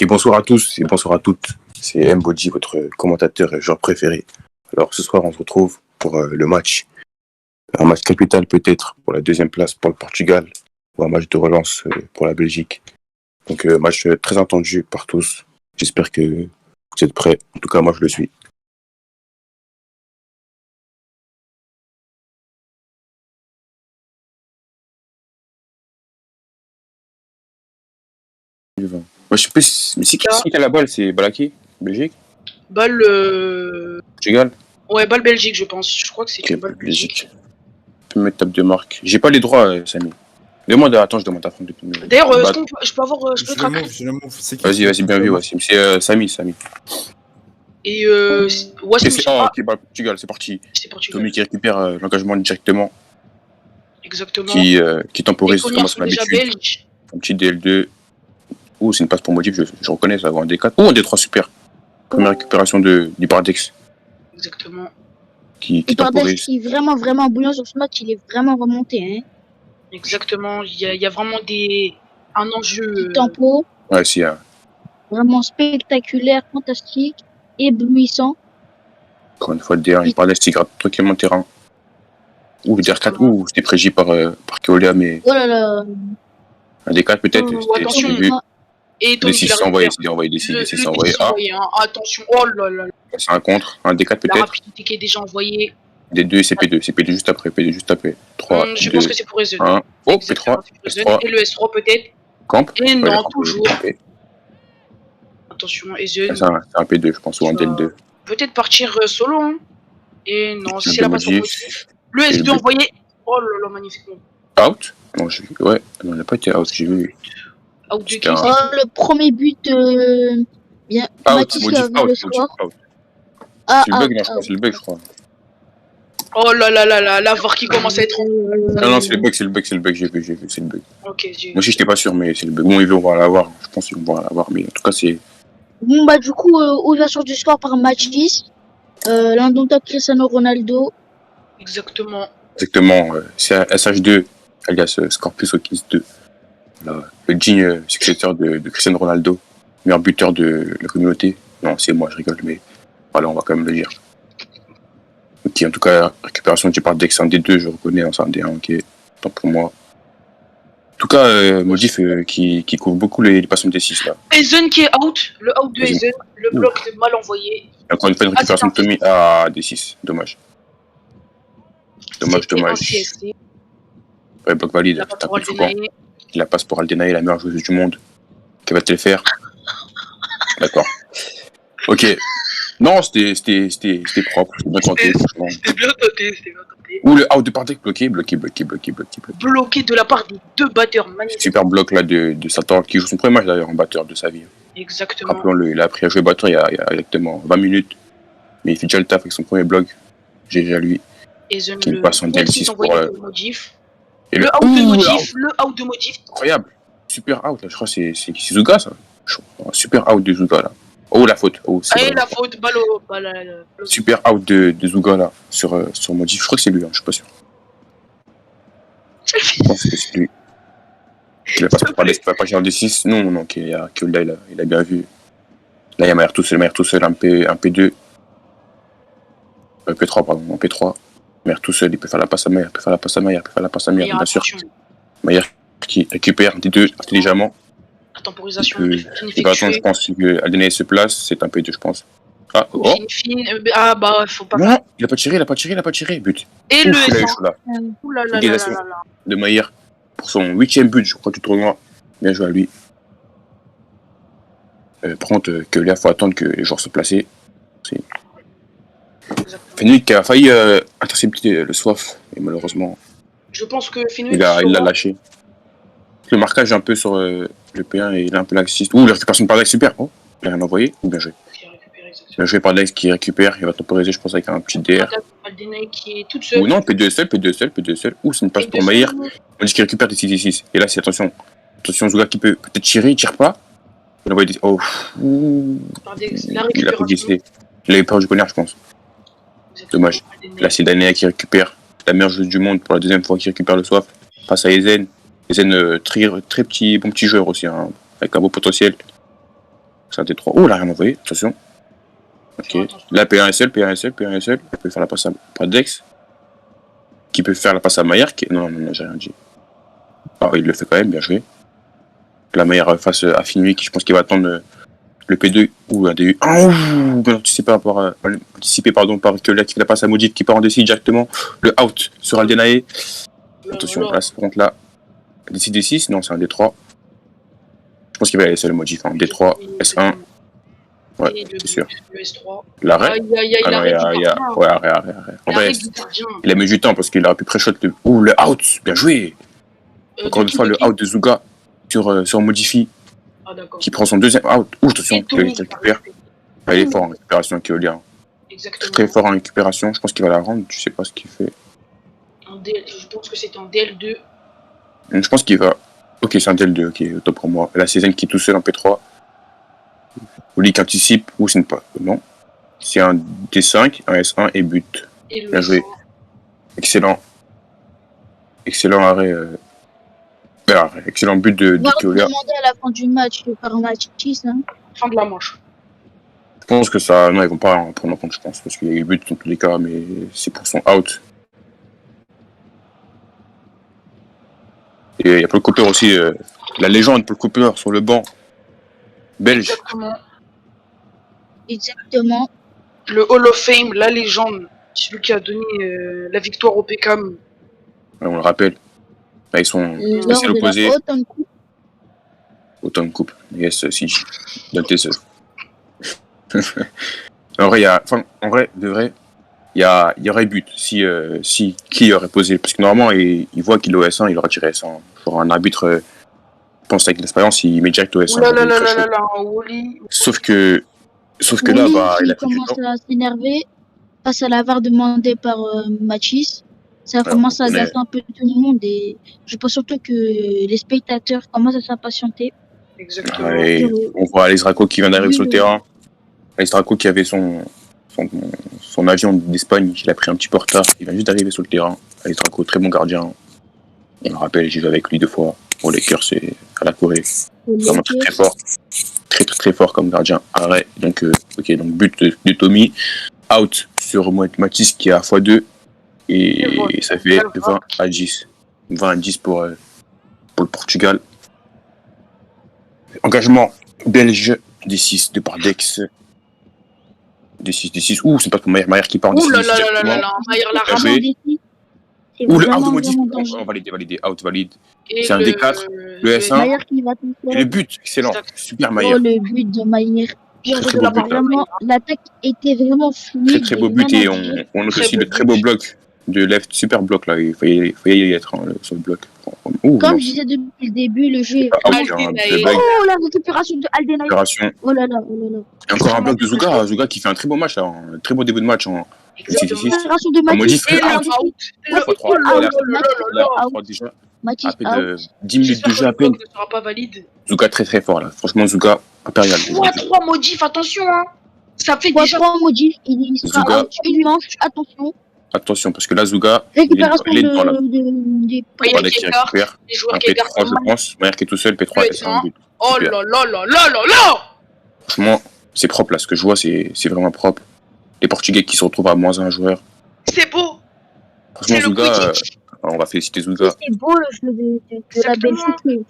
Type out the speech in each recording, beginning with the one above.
Et bonsoir à tous et bonsoir à toutes. C'est Mbodji, votre commentateur et joueur préféré. Alors ce soir, on se retrouve pour le match. Un match capital peut-être pour la deuxième place pour le Portugal ou un match de relance pour la Belgique. Donc match très attendu par tous. J'espère que vous êtes prêts. En tout cas, moi je le suis. Moi, je sais plus, mais c'est qui a la balle? C'est Balaki? Belgique? Balle. Portugal? Ouais, balle Belgique, je pense. Je crois que c'est une balle Belgique. Tu peux mettre tape de marque. J'ai pas les droits, Samy. Attends, je demande à Franck depuis. D'ailleurs, je peux avoir. Je peux te rappeler. Vas-y, bien vu, ouais. C'est Samy. Et ouais, c'est Portugal, c'est parti. C'est Portugal. Tommy qui récupère l'engagement directement. Exactement. Qui temporise comment son habitude. Un petit DL2. Oh, c'est une passe pour Modif, je reconnais, ça va en D4. Oh, en D3, super. Première récupération du Bardex. Exactement. Qui temporise. Qui est vraiment bouillant sur ce match, il est vraiment remonté. Hein. Exactement, il y a vraiment un enjeu. Petit tempo. Ouais, si. Vraiment spectaculaire, fantastique, éblouissant. Encore une fois, le D1, il Bardex qui gratte tranquillement le terrain. Ouh, le D4, c'était prégi par Keolia, mais. Oh là là. Un D4 peut-être. Attention. Et donc, D6 s'est envoyé, D6 envoyé. Attention, oh là là. C'est un contre, un D4 peut-être. La rapidité qui est déjà envoyée. D2, c'est P2 juste après, 3, je pense que c'est pour Ezen. 1, oh, P3, S3. Et le S3 peut-être. Camp. Et non, toujours. Attention, Ezen. C'est un P2, je pense, ou un D2. Peut-être partir solo, hein. Et non, c'est la passe pour Modif. Le S2 envoyé. Oh là là, magnifiquement. Out? Non, ouais, non, il n'a pas été out, j'ai vu. Out de qui? Le premier but, bien. Out, Modif out. C'est le bug, je crois. Oh là là là là, la VAR qui commence à être en... Non, c'est le bug, j'ai vu, c'est le bug. Ok, moi aussi, j'étais pas sûr, mais c'est le bug. Bon, on va l'avoir, je pense qu'ils vont l'avoir, mais en tout cas, c'est... Bon, bah, du coup, ouverture du score par match 10. L'indomptable Cristiano Ronaldo. Exactement, c'est SH2, alias Scorpius Hawkins 2. Le digne successeur de Cristiano Ronaldo, meilleur buteur de la communauté. Non, c'est moi, je rigole, mais voilà, on va quand même le dire. Ok, en tout cas, récupération du Bardex, c'est un D2, je reconnais, c'est un D1, ok, tant pour moi. En tout cas, Modif qui couvre beaucoup les passions D6 là. Ezen qui est out, le out de Ezen, le bloc est mal envoyé. Encore une fois, une récupération de Tommy à D6, dommage. Dommage. Ouais, bloc valide, il la passe pour Aldenaï, la meilleure joueuse du monde. Que va-t-elle faire? D'accord. Ok. Non, c'était propre, c'était bien tenté, franchement. C'était bien tenté. Ouh, le out de Bardex bloqué. Bloqué de la part des deux batteurs magnifiques. Super bloc là de Satan, qui joue son premier match d'ailleurs en batteur de sa vie. Exactement. Rappelons-le, il a appris à jouer batteur il y a exactement 20 minutes. Mais il fait déjà le taf avec son premier bloc. J'ai déjà lui. Qui passe en DL6 pour... Et le out de Modif. Incroyable. Super out là, je crois que c'est Zuga ça. Super out de Zuga là. Oh la faute. Oh, la faute, ballot. Super out de Zuga là sur Modif. Je crois que c'est lui, je suis pas sûr. Je pense que c'est lui. Il va pas gérer en D6. Non, il a bien vu. Là il y a Maillard tout seul, un P2. P3 pardon, un P3. Maillard tout seul, il peut faire la passe à Maillard, bien sûr. Maillard qui récupère D2 intelligemment. La temporisation il va attendre, je pense, que Aldenaï se place, c'est un P2, je pense. Ah, oh. Ah bah, faut pas... Non, il a pas tiré, but. Et le S1. Égalisation de Maillard pour son 8ème but, je crois, du tournoi. Bien joué à lui. Par contre, que là, faut attendre que les joueurs se placent. Fenwick qui a failli intercepter le soif, et malheureusement, je pense que Fenwick il l'a lâché. Le marquage un peu sur le P1 et il est un peu laxiste. Ouh, la récupération de Bardex, super. Oh, il a rien envoyé, ou bien joué. Bien joué Bardex qui récupère, il va temporiser, je pense, avec un petit DR. Qui est toute seule. Ou non, P2 seul. Ouh, c'est une passe pour Maillard. On dit qu'il récupère des 6. Et là, c'est attention, Zuga qui peut peut-être tirer, il tire pas. Il envoie des... Oh, il a pas glissé. Il avait peur du poignard, je pense. Dommage. Là, c'est Daniela qui récupère la meilleure joueuse du monde pour la deuxième fois qui récupère le soif. Face à Ezen. Ezen, très bon petit joueur aussi, hein, avec un beau potentiel. C'est un D3. Oh, il a rien envoyé, attention. Ok. Attention. Là, P1SL. Il peut faire la passe à Pradex. Qui peut faire la passe à Mayer. Non, j'ai rien dit. Ah, il le fait quand même, bien joué. La Mayer face à Finui, qui je pense qu'il va attendre le P2 ou un DU. Anticipé par Keula qui fait la passe à Modif qui part en D6 directement. Le out sur Aldenae. Attention, là, par contre, là. D6, D6, non, c'est un D3. Je pense qu'il va laisser le Modif. Hein. D3, S1. Ouais, c'est sûr. Le S3. L'arrêt. Arrêt. Ouais, arrêt. En vrai, il a mis du temps parce qu'il aurait pu pré-shot le. Ouh, le out, bien joué. Encore une fois, le out de Zuga sur Modify. Ah, d'accord. Qui prend son deuxième out. Ouh, attention, il récupère. Il est fort en récupération, Keolia. Exactement. Très fort en récupération. Je pense qu'il va la rendre. Tu sais pas ce qu'il fait. Je pense que c'est un DL2. Je pense qu'il va. Ok, c'est un DL2. Ok, au top pour moi. La Cézanne qui est tout seul en P3. Oli qui anticipe. Ou c'est pas. Non. C'est un D5, un S1 et but. Et le Bien joué. Excellent. Excellent arrêt. Excellent but de Keolia. Demander à la fin du match par Matisse. Hein. Fin de la manche. Je pense que ça. Non, ils vont pas en prendre en compte, je pense. Parce qu'il y a eu le but dans tous les cas, mais c'est pour son out. Et il y a Paul Cooper aussi. La légende Paul Cooper sur le banc. Belge. Exactement. Le Hall of Fame, la légende. Celui qui a donné la victoire au Peckham. Ouais, on le rappelle. Là, ils sont Lors à l'opposé. de la Autumn Coupe. Autumn Coupe. Yes, si. Donne tes œufs. En vrai, il y aurait but si qui aurait posé. Parce que normalement, il voit qu'il est au S1, il aurait tiré S1. Genre un arbitre, je pense avec l'expérience, il met direct au S1. Sauf que là, il a pris du temps. commence à s'énerver face à la VAR demandée par Matisse. Ça commence à agacer un peu tout le monde et je pense surtout que les spectateurs commencent à s'impatienter. Exactement. On voit Alex Draco qui vient d'arriver sur le terrain. Alex Draco qui avait son avion d'Espagne, il a pris un petit peu en retard. Il vient juste d'arriver sur le terrain. Alex Draco, très bon gardien. On le rappelle, j'ai joué avec lui 2 fois. Pour les Lakers, c'est à la Corée. Vraiment très fort. Très fort comme gardien. Arrêt. Donc, donc but de Tommy. Out sur Matisse qui est à x2. Et ça fait 20 à 10. 20 à 10 pour le Portugal. Engagement belge. D6 de Pardex. D6. Ouh, c'est pas comme Mayer qui part en D6. Ouh là là, Mayer l'a ramené. Ouh, le out de Modif. Validé. Out valide. C'est un D4. Le S1. Et le but, excellent. Super Mayer. Oh, le but de Mayer. Vraiment, l'attaque était vraiment fluide. Très beau but et on note aussi le très beau bloc de left, super bloc là. Il fallait y être sur le bloc. Comme je disais depuis le début, le jeu est la récupération de Aldenae. Oh là là. Et encore un bloc de Zuga qui fait un très beau match là, un très beau début de match en récupération de Matisse. À peine 10 minutes de jeu à peine. Zuga très fort là. Franchement Zuga impérial. 3 modifs, attention hein. Ça fait déjà 3 modifs, il sera une manche, attention parce que là Zuga récupération il est devant là. des récupère un P3 je pense. Mayer qui est tout seul, P3 et c'est un but. Oh là. Franchement, c'est propre là, ce que je vois c'est vraiment propre. Les Portugais qui se retrouvent à -1 joueur. C'est beau. Franchement Zuga, on va féliciter Zuga. C'est beau le jeu de la Belgique.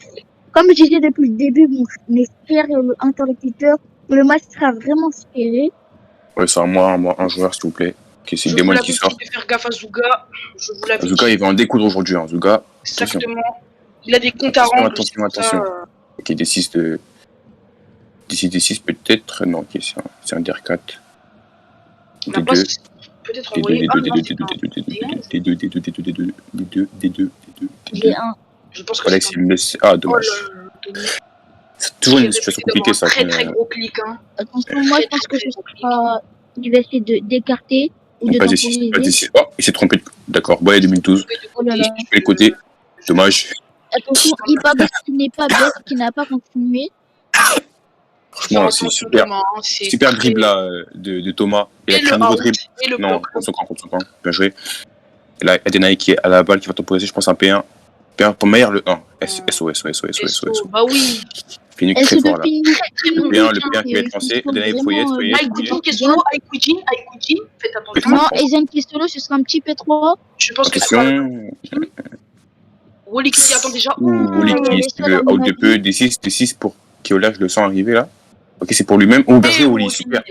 Comme je disais depuis le début, mes chers interlocuteurs, le match sera vraiment serré. Ouais, c'est un joueur s'il vous plaît. Okay, c'est Demon qui sort. Faire gaffe à Zuga. Zuga, il va en découdre aujourd'hui. Hein. Zuga, exactement. Attention. Il a des comptes à rendre. Attention. Ok, D6 peut-être. Non, ok, c'est un DR4. D2. Peut-être envoyer D2. D1. Je pense que Alex, il me laisse. Ah, dommage. C'est toujours une situation compliquée ça. Très gros clic. Hein. Attention, moi je pense que ce sera. Il va essayer d'écarter ou de temporiser. Oh, il s'est trompé. D'accord, Boya 2012. Il fait les côtés. Dommage. Attention, Ibaba qui n'est pas bête, qui n'a pas continué. Franchement, c'est super dribble là de Thomas. Il a créé un nouveau dribble. Non, contre son camp. Bien joué. Et là, Adenaï qui est à la balle, qui va temporiser, je pense, un P1. P1 pour Mayer, le 1. SO. Bah oui. Pinnick Est-ce très que fort là. depuis Le P1 qui va être français, Danaï Foyet, Aïkoudjin qui est solo, Aïkoudjin, faites attention. Non, Ezen qui est solo, ce sera un petit P3. Je pense que ce sera Attention. Wally qui attend déjà. Wally qui les est seuls, à out mon de avis. peu, D6 pour Keola, je le sens arriver là. Ok, c'est pour lui-même. Oh, bien joué, Wally, super.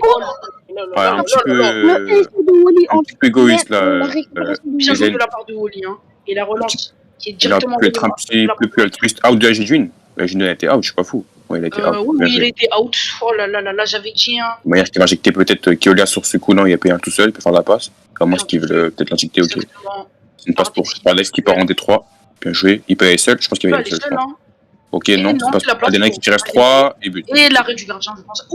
Ouais, un petit peu, Le essai de Wally un petit peu égoïste la là. récupération de Bien Wally. joué de la part de Wally, hein. Et la relance qui est Il a directement pu être un petit peu plus altruiste. Out de la G-June. La G-June a été out, je suis pas fou. Ouais, il a été out. Oui, il a été out. Oh là là là là, j'avais dit, hein. De manière qu'il va injecter peut-être Keolia sur ce coup, non, il a payé un tout seul, il peut faire la passe. Comment est-ce qu'il veut peut-être l'injecter, ok. Exactement. C'est une passe pour Pardex qui part en D3. Bien joué. Il peut aller seul, je pense qu'il va Il aller est seul. seul, hein. Ok, Et non, non, c'est pas la place Adena qui reste 3 et but. Et l'arrêt du gardien, je pense.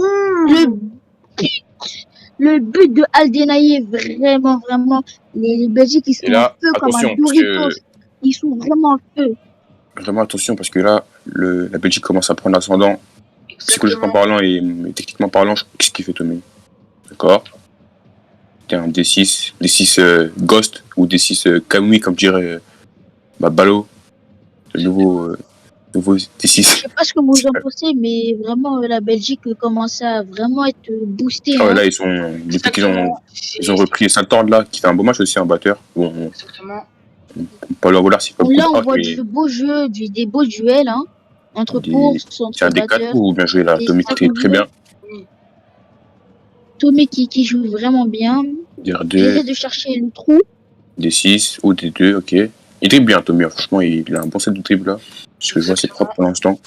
Le but de Aldenaï est vraiment, vraiment. Les Belgiques, ils sont Et là, en feu comme un attention, parce Doritos. que Ils sont vraiment en feu. vraiment attention parce que là, la Belgique commence à prendre l'ascendant, psychologiquement parlant et techniquement parlant. Qu'est-ce qu'il fait Tommy? D'accord. C'était un D6 Ghost ou D6 Kamui, comme dirait Ballot, le nouveau D6. Je sais pas ce que vous en pensez, mais vraiment, la Belgique commence à vraiment être boostée. Ah ouais, Hein. là, depuis qu'ils ont repris Saint-Tord là, qui fait un beau match aussi, un batteur. Bon, Exactement. pas leur vouloir, c'est pas beaucoup Là, de on off, voit mais du beau jeu, des beaux duels hein, entre courses, c'est un entre D4 batteurs. ou bien joué là. Et Tommy ça qui est très bien. Tommy qui joue vraiment bien. D2, J'essaie de chercher le trou. D6 ou D2, ok. Il dribble bien, Tommy. Franchement, il a un bon set de dribble là. Ce que je vois, c'est propre pour l'instant.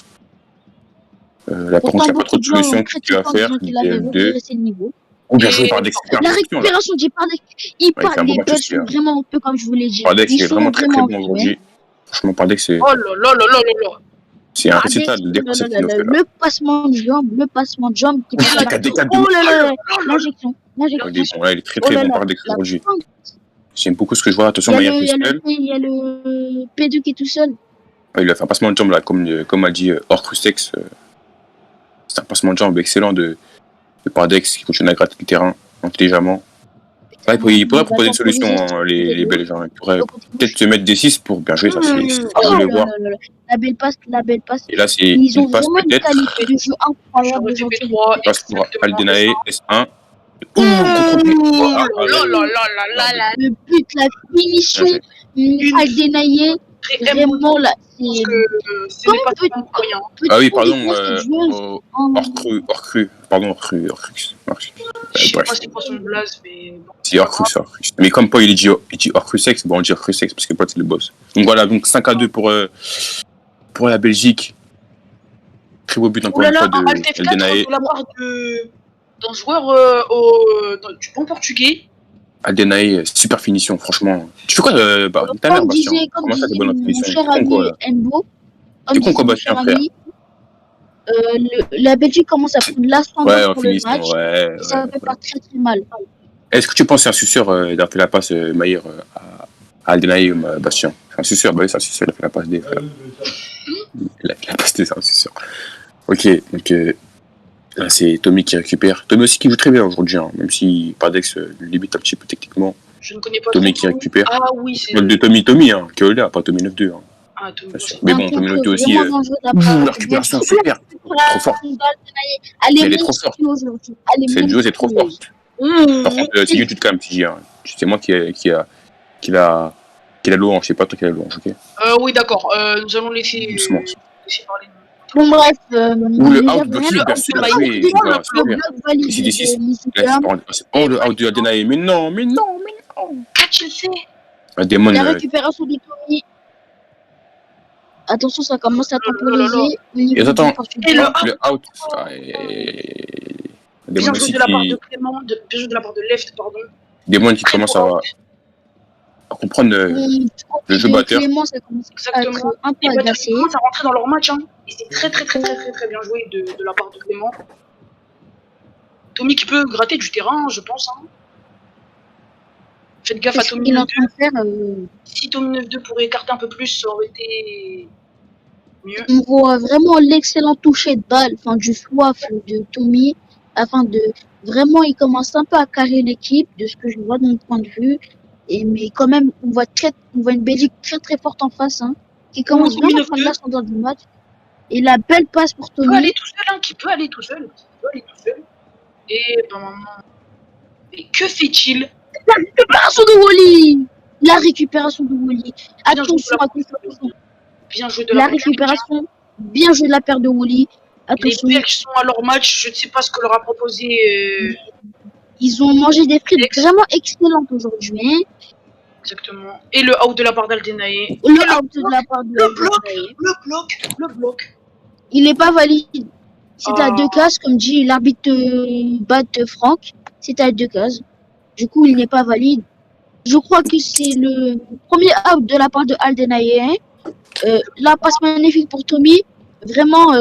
Là, par contre, il n'y a pas trop de solutions qu'il va faire. D2. Ou bien joué par Dex. La récupération du Pardex. Les Belges sont vraiment un peu comme je vous l'ai dit. Pardex est vraiment très très bon bien. aujourd'hui. Franchement, Pardex, c'est Oh là là là là là là. c'est un récital de défense qu'il nous fait là. Le passement de jambe qui va Oh là là, l'injection. Bon, là, il est très très bon Pardex aujourd'hui. J'aime beaucoup ce que je vois. Attention, Maya Il y a le P2 qui est tout seul. Il a fait un passement de jambe là, comme a dit Orcrustex. C'est un passement de jambe excellent de Pardex qui continue à gratter le terrain intelligemment. Là, il pourrait proposer une solution, hein, les Belges. Hein. Il pourrait peut-être se mettre des 6 pour bien jouer, ça c'est le voir. La belle passe. Et là, c'est Ils ont une passe vraiment une peut-être. qualité de jeu incroyable aujourd'hui. Passe pour Aldenae, S1. Oh là là là là là. Le but, la finition, Aldenae, vraiment là, c'est pas incroyable. Ah oui, pardon, hors cru. Pardon, hors cru. Je sais pas c'est quoi son blaze, mais bon. C'est hors cru, ça. Mais comme Paul il dit hors cru sexe, bon, on dit hors cru sexe parce que Paul c'est le boss. Donc voilà, donc 5-2 pour la Belgique. Très beau but encore une fois de Aldenae. De la part d'un joueur du bon portugais. Aldenae, super finition, franchement. Tu fais quoi ta mère, Bastien? Comment ça, c'est bonne finition? Mon cher ami Embo, tu con quoi, Bastien, frère? La Belgique commence à prendre l'ascendant pour le match. Ouais, ça fait pas très très mal. Est-ce que tu penses que c'est un suceur d'avoir fait la passe Maïr à Aldenae Bastien? C'est un suceur, bah oui, c'est un suceur, il a fait la passe des frères. Il a fait la passe des, c'est un suceur. Ok, donc là c'est Tommy qui récupère. Tommy aussi qui joue très bien aujourd'hui, hein, même si Pardex limite un petit peu techniquement. Je ne connais pas Tommy qui récupère. Ah oui, c'est de Tommy, hein, qui est là, pas Tommy 9-2. Hein. Ah, Tommy. Mais bon, Tommy 9-2 aussi. La récupération super. Trop forte. Elle est trop forte. Cette joueuse est trop forte. Par contre, c'est YouTube quand même, tu dis. Hein. C'est moi qui a louange, je sais pas toi qui a la louange, ok? Oui, d'accord. Nous allons laisser parler. Bon, bref. Ou le out bloqué, bien sûr, joué. C'est des 6. Oh, le out de Aldenae. Mais non. Ah, tu le sais. La récupération de Tommy. Attention, ça commence à temporiser. Et attends, le out. Bien joué de la part de Clément, bien joué de la part de Left, pardon. Demon qui commence à comprendre le jeu batteur. Exactement. Un peu agacé. Ils commencent à rentrer dans leur match, hein. Et c'est très bien joué de la part de Clément. Tommy qui peut gratter du terrain, je pense. Hein. Faites gaffe à Tommy 9-2. Si Tommy 9-2 pourrait écarter un peu plus, ça aurait été mieux. On voit vraiment l'excellent toucher de balle, du soif de Tommy, afin de vraiment, il commence un peu à carrer l'équipe, de ce que je vois de mon point de vue. Mais quand même, on voit une Belgique très forte en face, hein, qui commence vraiment à prendre l'ascendant du match. Et la belle passe pour Qui peut Tommy. aller tout seul, hein, qui peut aller tout seul. Et ben maman. Mais que fait-il? La récupération de Wally. La récupération de Wally. Bien joué de Attention. Bien joué de La la part du récupération. Bien joué de la paire de Wally. Les Attention. Belges sont à leur match. Je ne sais pas ce que leur a proposé. Ils ont mangé des frites Ex- vraiment excellentes aujourd'hui. Hein. Exactement. Et le out de la part d'Aldenae. Le out de la part de Le bloc. Il n'est pas valide. C'est à Oh. 2 cases, comme dit l'arbitre Bat Franck. C'est à 2 cases. Du coup, il n'est pas valide. Je crois que c'est le premier out de la part de Aldenae. Hein. La passe magnifique pour Tommy. Vraiment,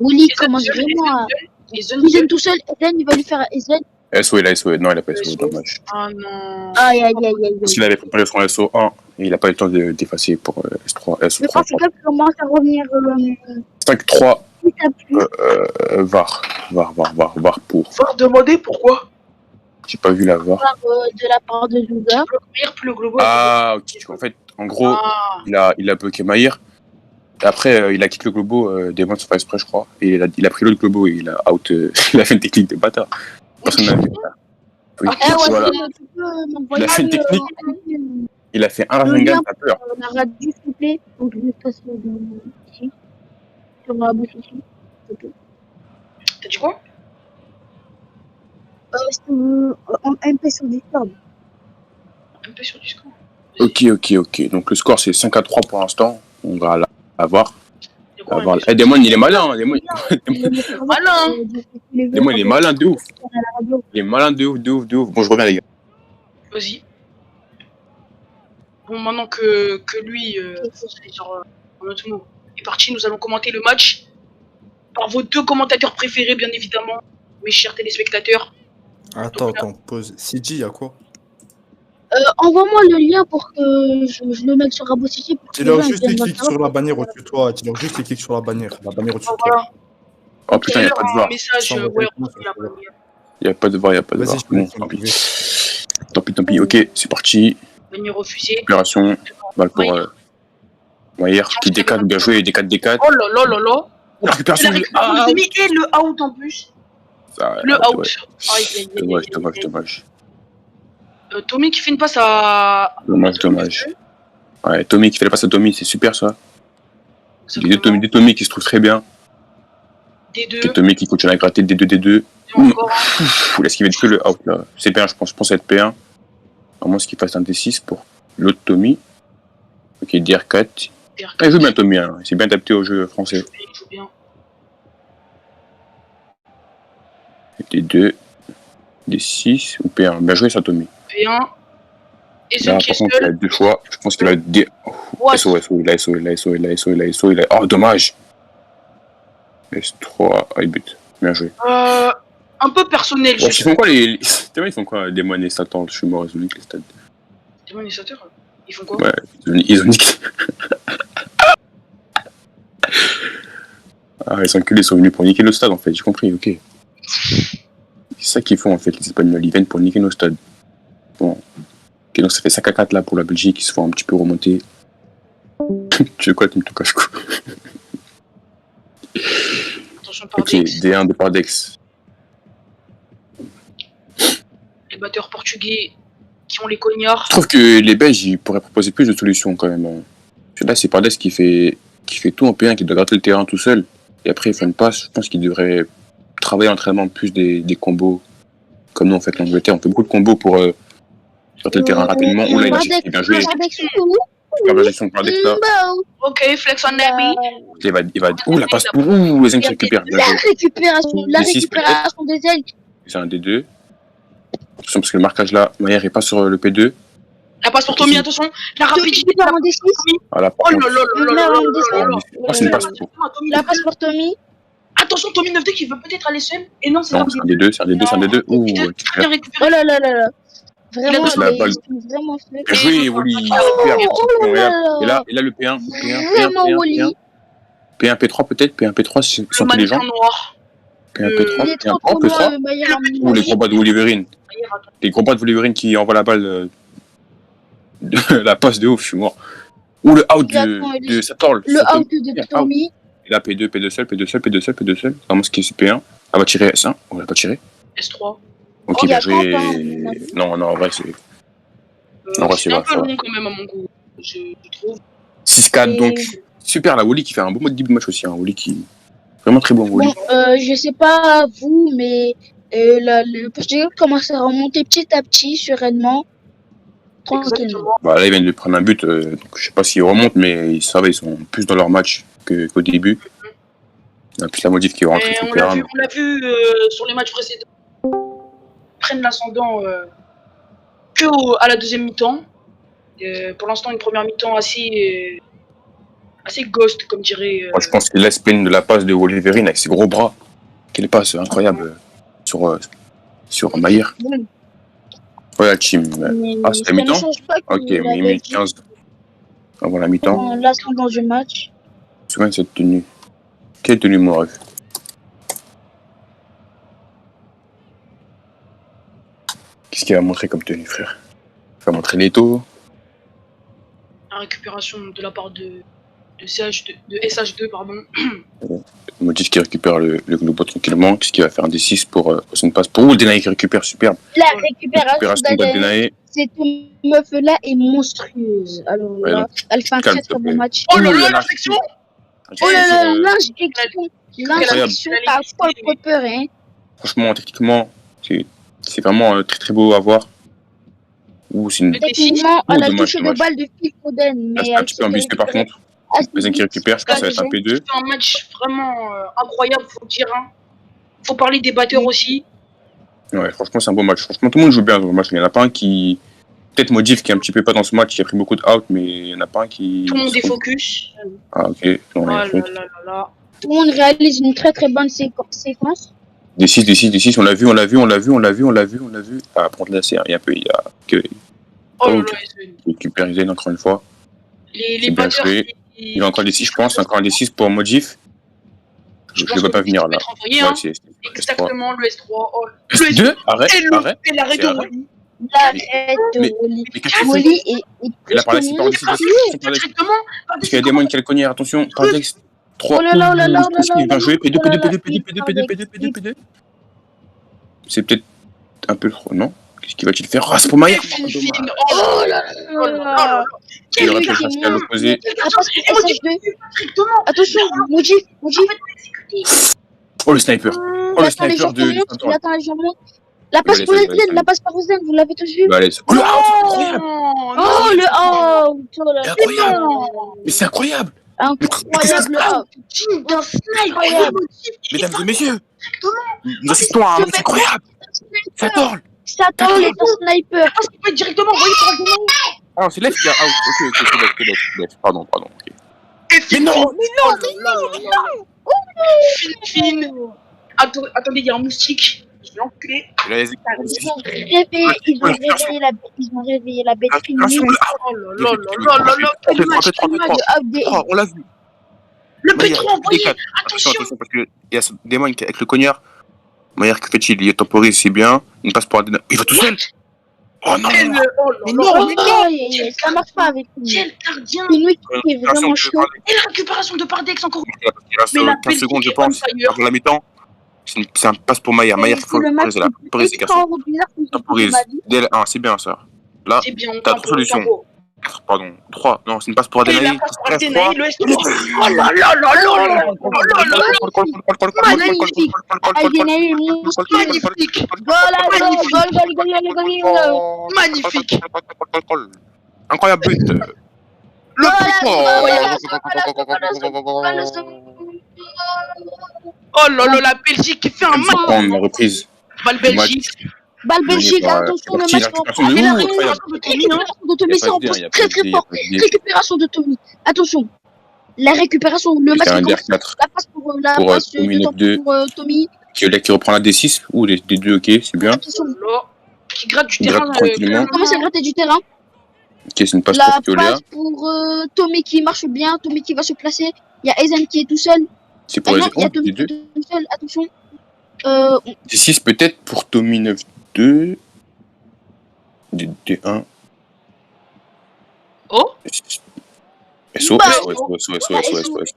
Willy commence vraiment à. Eden tout seul. Eden, il va lui faire Eden. SO, il a SO. Non, il a pas SO, dommage. Ah non. Aïe, aïe, aïe, aïe. Parce qu'il avait préparé son SO1 et il n'a pas eu le temps d'effacer pour S3. Le SO3. Portugal commence à revenir 5-3. petit à petit. VAR pour. Faut demander pourquoi. J'ai pas vu la VAR. De la part de Zuga. Meilleur plus le global. Ah, ok. En fait, en gros, Ah. il a bloqué Maïr. Et après, il a quitté le globo des mondes exprès, je crois. Et il a pris l'autre globo et il a out. Il a fait une technique de bâtard. Personne n'a vu ça. Oui, Eh ouais, voilà. tu peux m'envoyer Il a fait une technique. Il a fait un le Rasengan, lien t'as peur. la radio, s'il vous plaît. Donc, je vais passer ici. Sur la bouche ici. S'il vous plaît. T'as dit quoi? En MP sur Discord. Un peu sur Discord. Ok. Donc le score, c'est 5-3 pour l'instant. On va la voir. Il y a quoi, Avoir... un peu Demon, il est malin. Demon, Malin. il est malin de ouf. Il est malin de ouf. Bon, je reviens, les gars. Vas-y. Bon, maintenant que lui, genre, en autre mot, est parti, nous allons commenter le match par vos deux commentateurs préférés, bien évidemment, mes chers téléspectateurs. Attends, pause. CG, y'a quoi? Envoie-moi le lien pour que je le mette sur Rabo City. Dis-leur juste les clics sur la bannière au-dessus de toi. Dis-leur juste les clics sur la bannière au-dessus de toi. Voilà. Oh putain, il n'y a pas de Un VAR. message, Ça, on va ouais, directement on la sur le première. Il n'y a pas de VAR. Vas-y, Bon, tant pis. Ok, c'est parti. Venir refuser. Récupération. Balle pour Maïr qui décale, bien joué, D4. Oh là là. La récupération. La récupération de Demi et le out en plus. Le out. Ouais. Aïe, aïe, aïe, aïe, aïe. Dommage. Tommy qui fait une passe à. Dommage. Ouais, Tommy qui fait la passe à Tommy, c'est super ça. Exactement. Deux Tommy qui se trouvent très bien. Et D2. Tommy qui continue à gratter D2. Et encore. Faut l'esquiver que le out là. C'est P1, je pense être P1. À moins qu'il fasse un D6 pour l'autre Tommy. Ok, DR4. Ah, il joue bien Tommy, hein. Il s'est bien adapté au jeu français. Il joue bien. D2, D6 ou P1. Bien joué ça Tommy. P1. Et Là, qui par est contre, il a seul. deux choix. Je pense qu'il va D. Ouais. SO. Il a. Oh, dommage. S3. Ah, il bute. Bien joué. Un peu personnel. Ouais, ils font quoi ils font quoi, Démon et Satan? Je suis mort résolu avec les stades. Démon et Sateur, ils font quoi? Ouais, ils ont niqué. Ah, les enculés sont venus pour niquer le stade en fait, j'ai compris, ok. C'est ça qu'ils font en fait, les Espagnols, ils viennent pour niquer nos stades. Bon. Ok, donc ça fait 5-4 là pour la Belgique, ils se font un petit peu remonter. Tu veux quoi, tu me caches quoi? Attention par Ok, Dex. D1 de Pardex. Les batteurs portugais qui ont les cognards. Je trouve que les Belges, ils pourraient proposer plus de solutions quand même. Hein. Parce que là, c'est Pardex qui fait tout en P1, qui doit gratter le terrain tout seul. Et après, il fait une passe. Je pense qu'il devrait travailler l'entraînement plus des combos. Comme nous, en fait, l'Angleterre, on fait beaucoup de combos pour gratter le terrain rapidement. Ou là, il a bien joué. La gestion de Pardex là. Ok, flex on Nabi. Il va. Ouh, la passe pour. Ouh, les Zen qui récupèrent. Bien La joué. récupération D6 des ailes. C'est un D2. Attention, parce que le marquage là, Maillard est pas sur le P2. La passe pour Tommy, attention. La rapidité. Tommy en D6. Voilà, Oh là là. C'est une passe pour. La passe pour Tommy. Attention, Tommy 9D qui veut peut-être aller seul. Et non, c'est Non, c'est un D2. Ouh, très bien récupéré. Oh là là là là. Vraiment, Il a ils balle. sont vraiment faits. bien joué, Wally. Super. Oh là là. Et là, le P1. Vraiment, Wally. P1, P3 peut-être. P1, P3, ils Le sont intelligents. mannequin noir. P1, Il P3, est P1, trop pour P3. moi, Maillard. Ou les gros bras de Wolverine. Les gros bras de Wolverine qui envoient la balle. La passe de ouf, je suis mort. Ou le out Il attend de Satorl. le out de Tommy. Et là, P2, P2 seul, P2 seul, P2 seul, P2 seul. Vraiment, ce qui est P1. Elle va tirer S1. On va pas tirer. S3. Ok, Il y bien a joué. Quentin. Non, en vrai, c'est. En vrai, c'est C'est un vrai, peu ça va. long quand même à mon goût, je trouve. 6-4, Et- donc. Super, la Wally qui fait un beau mode début de match aussi. Hein. Wally qui. Vraiment très bon, Wally. Bon, je sais pas vous, mais le Portugal commence à remonter petit à petit, sereinement, tranquillement. Exactement. Bah, là, ils viennent de prendre un but. Donc, je sais pas s'ils remontent, mais ça va, ils sont plus dans leur match qu'au début. Il y a plus la modif qui est rentrée Mais sur on le l'a terrain. vu sur les matchs précédents. Ils prennent l'ascendant à la deuxième mi-temps. Pour l'instant, une première mi-temps assez ghost, comme dirait. Moi, je pense qu'il laisse peine de la passe de Wolverine avec ses gros bras. Quelle passe incroyable sur Maillère. Bon, Ouais, la team. mais Ah, c'est ça la ne mi-temps. change pas que Ok, la minute Belgique 15 avant la mi-temps. prend l'ascendant du match. Je me souviens de cette tenue. Quelle tenue, mon rêve. Qu'est-ce qu'il va montrer comme tenue, frère? Il va montrer les taux. La récupération de la part de SH2, pardon. Motif qui récupère le globo tranquillement. Qu'est-ce qu'il va faire un D6 pour une passe pour Denaï qui récupère, superbe. La récupération Récupération d'Adèle, d'Adenaï. cette meuf-là est monstrueuse. Alors Ouais, là, donc, elle fait un calme, très s'il te très plaît. bon match. Oh là Ouh, là, la l'infection. Oh là là, l'injection, l'injection par Paul Popper, hein. franchement, techniquement, c'est vraiment très très beau à voir. Ouh, c'est une. Techniquement, Oh, elle a dommage, touché le dommage. bal de Phil Foden, Là, mais c'est un elle petit s'est peu ambitieux par récupérée contre. assez Les uns qui vite. récupèrent, je pense que ça va être un P2. C'est un match vraiment incroyable, faut dire. Hein. Faut parler des batteurs aussi. Ouais, franchement, c'est un beau match. Franchement, tout le monde joue bien dans le match. Il n'y en a pas un qui. Peut-être Modif qui est un petit peu pas dans ce match, qui a pris beaucoup de out, mais il n'y en a pas un qui. Tout le monde est focus. Ah, ok. Oh Non, là rien. là là là. Tout le monde réalise une très très bonne séquence. Des 6, des 6, des 6, on l'a vu. Ah, prendre la serre, il y a un peu. Il y a que. Oh là là, Récupère Zen encore une fois. les C'est bien batteurs. joué. Il a encore des 6, je pense. Encore un des 6 pour Modif. Je ne le vois pas venir là. Envoyé, Ouais, hein. c'est Exactement, le S3. Oh, le S2, arrête, arrête. Et l'arrêt de C'est arrêt. Wally. L'arrêt de Mais- Wally. Mais qu'est-ce que tu fais? Wally est Il a parlé plus ici que par monstrueux. Directement. Parce qu'il y a des moines qui le connaissent, attention, Pardex. 3. Oh là là, oh là là, oh là là, Il va jouer P2, oh là là, P2. C'est peut-être un peu trop, non? Qu'est-ce qu'il va-t-il faire? Ah, c'est pour Maillard! Oh là là. Il aurait pu le passer à l'opposé. Attention, Moji. Oh, le sniper! Oh, le sniper de Il Saint-Ouen. attend les gens montent. La passe pour Zen, la passe par Zen, vous l'avez tous vu? Bah, allez, oh, le out, incroyable! Oh, le out! Oh là là. Incroyable! Mais c'est incroyable! Incroyable out! D'un snipe. Mesdames et messieurs, nous assistons à un match incroyable! Ça tourne! Satan est un sniper! Parce qu'il peut être directement envoyé par le gars. Ah, c'est Lef qui a out. Ok, c'est Lef. Pardon. Ok. Mais non. Fine. Attendez, il y a un moustique. Je vais l'enculer. Et là, Ils ont réveillé la bête Récupération, finie. Oh là là là là. Quel match de up. Oh, on l'a vu. Le Maillard, P3 envoyé. Attention, parce qu'il y a ce démon avec le cognard. Maillard, que fait-il? Il temporise, c'est bien. Il passe pour Adena. Il va tout seul. Oh non! Mais non, ça marche pas avec lui. Quel gardien. C'est lui qui est vraiment chaud. Et la récupération de Pardex encore. Il reste 15 secondes, je pense, avant la mi-temps. C'est un passe pour Maillard. Maillard, il faut temporiser là. Temporiser, garçon. Temporise. DL1, c'est bien ça. Là, c'est bien, t'as 3 solutions. Pardon, 3. Non, c'est une passe pour Adenaï. Oh là là là là là. Magnifique. Magnifique. Magnifique. Incroyable but. Oh là là, la Belgique qui fait un match. On a reprise. Balle Belgique. Balle Belgique, attention, le match de Tommy, ça repose très très fort. Récupération de Tommy. Attention, la récupération, le match qui la passe pour Tommy. Qui reprend la D6 ou des deux, ok, c'est bien. Attention, qui gratte du terrain. Comment ça gratter du terrain? Ok, c'est une passe la pour passe pour Tommy qui marche bien, Tommy qui va se placer. Il y a Ezen qui est tout seul. C'est pour il y a Tommy tout seul, attention. D6 peut-être pour Tommy 9-2. D1. Oh. SO, Bah, SO.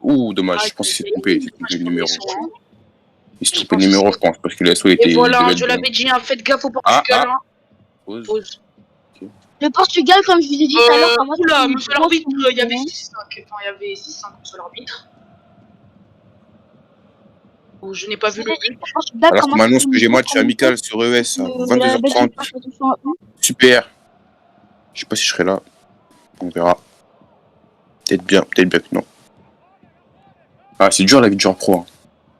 Ouh, dommage, je pense qu'il s'est trompé. Il s'est trompé de numéro. Il s'est trompé de numéro, je pense, parce que le SO était. Et voilà, devait je être l'avais dit, hein, faites gaffe au Portugal. Hein. Pause. Pause. Le Portugal, comme je vous ai dit tout à l'heure, comment Oula, monsieur l'arbitre, il y avait 6-5. Enfin, il y avait 6-5, monsieur l'arbitre. Oh, je n'ai pas vu le but. Alors qu'on m'annonce que j'ai match amical sur ES à 22h30. Super. Je sais pas si je serai là. On verra. Peut-être bien que non. Ah, c'est dur la vie de joueur pro. Hein.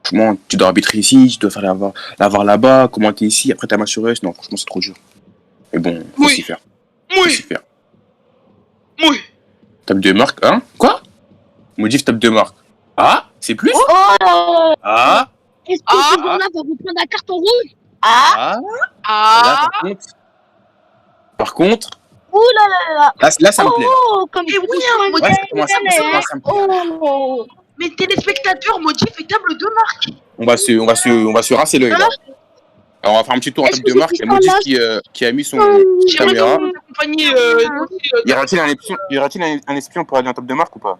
Franchement, tu dois arbitrer ici, tu dois faire l'avoir là-bas, commenter ici, après t'as match sur ES. Non, franchement, c'est trop dur. Mais bon, faut s'y faire. Oui. Tape 2 marques, hein? Quoi? Modif tape 2 marques. Ah? C'est plus? Oh Ah? Est-ce que ce jour-là va vous prendre un carton rouge? Là, par contre. Ouh là. Là, ça me plaît. Oh, comme oui, ouais, ça commence à me plaire. Oh. Mais téléspectateurs, modif et table de marque. On va se rincer l'œil là. Alors on va faire un petit tour en table de marque. Il y a Modif qui a mis son caméra. Y aura-t-il un espion pour aller en table de marque ou pas?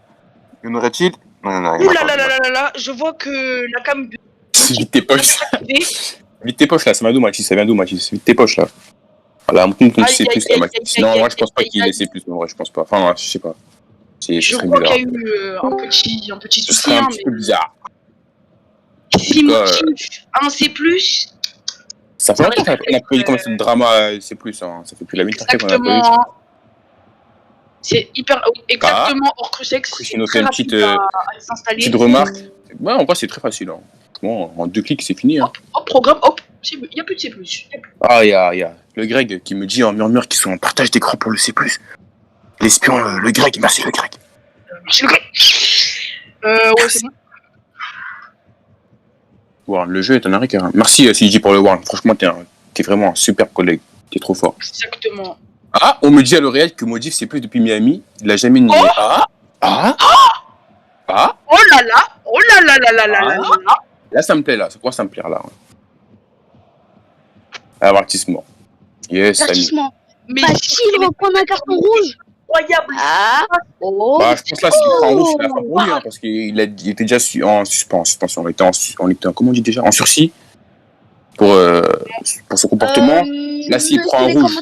Y en aurait-il? Non. Ouh là, je vois que la cam. Vite tes poches. Vite tes poches là, ça vient d'où Mathis? Vite tes poches là. Voilà, montre ton C+, là, Mathis. Non, moi je pense pas qu'il ait C+, en vrai, je pense pas. Enfin, je sais pas. Je crois qu'il y a eu un petit Ce souci. serait un petit peu bizarre. Si Motif, un C+. Ça fait longtemps qu'on a pas eu comme ce drama C+, hein. Ça fait plus la minute qu'on a pas eu. C'est hyper exactement hors crucex. C'est une petite remarque. Ouais, en vrai, c'est très facile. Hein. Franchement, en 2 clics, c'est fini. Hein. Hop, programme, hop. Il n'y a plus de C+. Ah, il y a le Greg qui me dit en murmure qu'ils sont en partage d'écran pour le C+. L'espion, le Greg. Merci, le Greg. Merci, le Greg. Ouais, c'est bon. Warren, le jeu est un arrêt carré. Merci, CJ, pour le Warren. Franchement, t'es vraiment un super collègue. T'es trop fort. Exactement. Ah, on me dit à l'oreille que Modif c'est plus depuis Miami. Il l'a jamais nié. Oh là. Là, ça me plaît, là. C'est quoi ça me plaît, là? Avertissement. Yes, avertissement. Mais s'il reprend un carton rouge. Incroyable. Bah, je pense là, s'il prend un rouge, c'est la fin pour lui, hein, parce qu'il était déjà en suspension. On était comment on dit déjà? En sursis. Pour son comportement. Là, s'il prend un rouge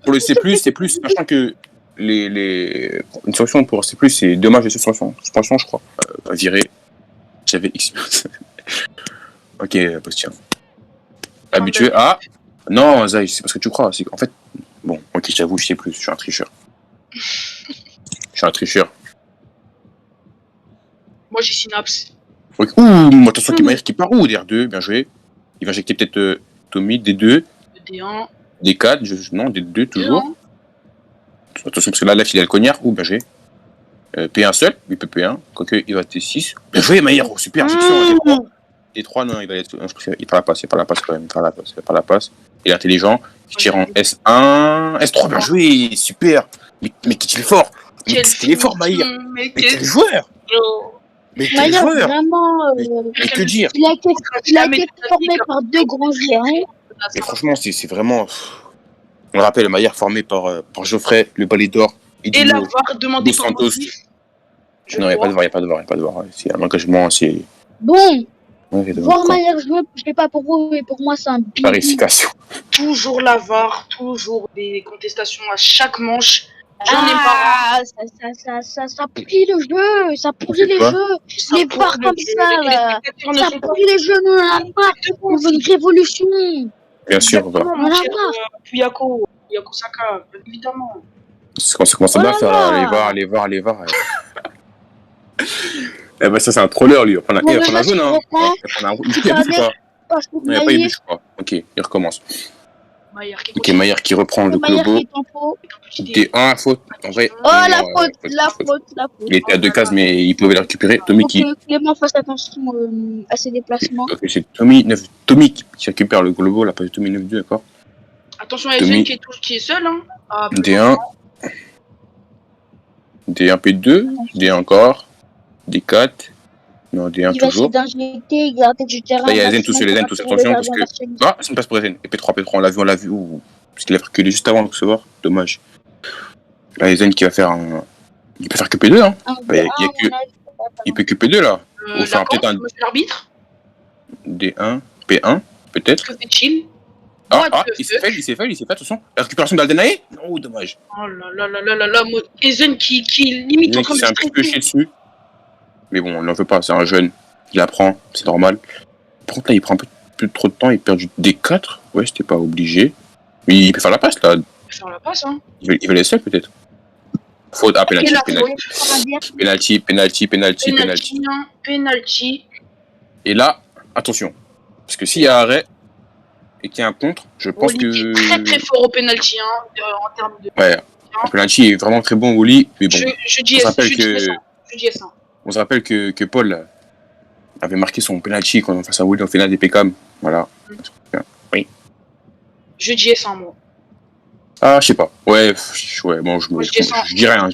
pour le C+, c'est plus, sachant que une sanction pour C+, c'est dommage de suspension, je crois. Virer. J'avais X. Ok, Bastien. Habitué à. Non, Zay, c'est parce que tu crois. En fait, bon, ok, j'avoue, je sais plus, je suis un tricheur. Moi, j'ai Synapse. Okay. Ouh, attention, Maïr qui part où? DR2, bien joué. Il va injecter peut-être Tommy, D2. D1. D4, non, D2 toujours. D1. Attention, parce que là, il a le cognard. Ouh, bien joué. P1 seul, il peut P1. Quoique, il va T6. Bien joué, Maïr, super injection. D3, non, il va être. Il fait la passe, quand même. Il fait la passe. Il est intelligent. Il tire en S1. S3, bien joué, super. Mais qu'il est fort. Mais qu'il est fort, Maïr. Mais quel joueur. Mais quel joueur. Vraiment. Mais que dire. Il a été formé par 2 grands joueurs. Mais franchement, c'est vraiment. On le rappelle, Maillard formé par Geoffrey, le balai d'or. Et la VAR demandée par Santos. Non, il n'y a pas de VAR. C'est un engagement, c'est. Bon. Voir Maillard jouer, je ne sais pas pour vous, mais pour moi, c'est un but. Parification. Toujours la VAR, toujours des contestations à chaque manche. J'en ai marre. Ça pourrit le jeu. Ça pourrit les jeux. Les VAR comme ça, là. Ça pourrit les jeux. On en a marre. On veut une révolution. Bien sûr, on va. Puyako Saka, évidemment. C'est quand ça commence à bien faire, là. Les VAR. Eh ben, ça, c'est un troller, lui. Il prend la jaune, hein. Il y a but ou pas? Il n'y a pas eu but, je crois. Ok, il recommence. Ok, Maillard qui reprend le globo. D1, faute. En vrai. Oh, la faute. Il était à 2 cases, mais il pouvait la récupérer. Tommy qui. Clément fasse attention à ses déplacements. Ok, c'est Tommy qui récupère le globo, la passe de Tommy 9-2, d'accord. Attention à Ezen qui est seul, hein. D1. D1 P2. D1 encore. D4. Non, D1 toujours. Il va essayer d'injecter, garder du terrain. Là, il y a Ezen, tous les Ezen, tous attention, parce que. Ah, c'est une passe pour Ezen. Et P3, on l'a vu. Ouh. Parce qu'il a reculé juste avant de recevoir. Dommage. Là, Ezen qui va faire un Il peut faire que P2, hein. Un Bah, il peut que P2, là. Ou faire peut-être un monsieur l'arbitre, D1, P1, peut-être. que fait-il? Il s'est fait, attention. La récupération d'Aldenae. Oh, dommage. Oh là, Ezen qui limite en train de C'est un petit peu stresser. chier dessus. Mais bon, on n'en veut pas, c'est un jeune. Il apprend, c'est normal. Par contre, là, il prend un peu plus trop de temps, il perd du D4. Ouais, c'était pas obligé. Mais il peut faire la passe, là. Faire la passe, hein. Il veut laisser, peut-être. Faute, Et la penalty. Penalty. Et là, attention. Parce que s'il y a arrêt et qu'il y a un contre, je pense Oli que. est très très fort au penalty, hein, en termes de. Ouais, le penalty est vraiment très bon, Oli. Mais bon, Je dis S1. on se rappelle que Paul avait marqué son penalty quand on face à Oli en finale des PKM. Voilà. Oui. Je dis S1, moi. Ah, je sais pas. Ouais, bon, je dis rien.